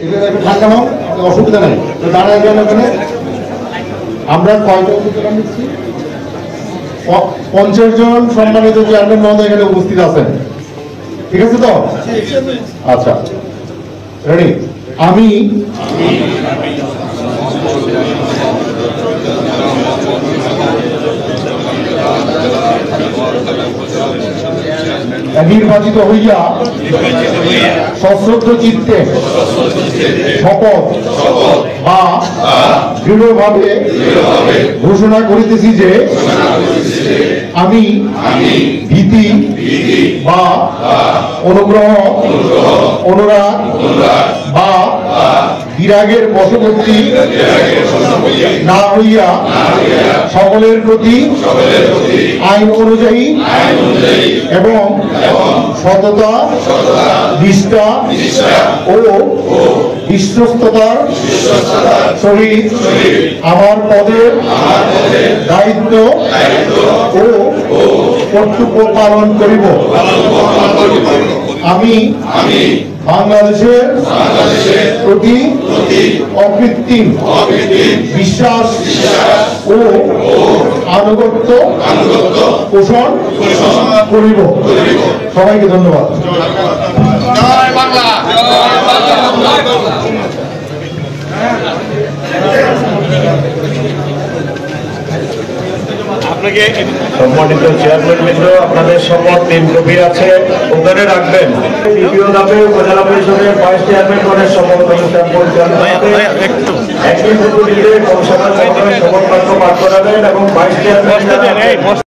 এটা একটু ঠান্ডা হোক, অসুবিধা নাই। তো দাঁড়ায় গেল ওখানে। আমরা কয়টা উপস্থিত নিচ্ছি? 50 জন সম্মানিত চেয়ারম্যান মহোদয় এখানে উপস্থিত আছেন, ঠিক আছে তো? আচ্ছা, রেডি? আমি নির্বাচিত হইয়া সশ্রদ্ধ চিত্তে শপথ বা দৃঢ়ভাবে ঘোষণা করিতেছি যে আমি ভীতি বা অনুগ্রহ, অনুরাগ বা বিরাগের বশবর্তী না হইয়া সকলের প্রতি আইন অনুযায়ী এবং সততা, নিষ্ঠা ও বিশ্বস্ততার সহিত আমার পদের দায়িত্ব ও কর্তব্য পালন করিব। আমি বাংলাদেশের প্রতি অকৃত্রিম বিশ্বাস ও আনুগত্য পোষণ করিব। সবাইকে ধন্যবাদ। সম্মানিত চেয়ারম্যান বৃন্দ, আপনাদের শপথ 3 কপি আছে, ওখানে রাখবেন। দ্বিতীয় ধাপে উপজেলা পরিষদের ভাইস চেয়ারম্যানের শপথ অনুষ্ঠান পরিচালনা একই পদ্ধতিতে শপথ বাক্য পাঠ করাবেন এবং ভাইস চেয়ারম্যান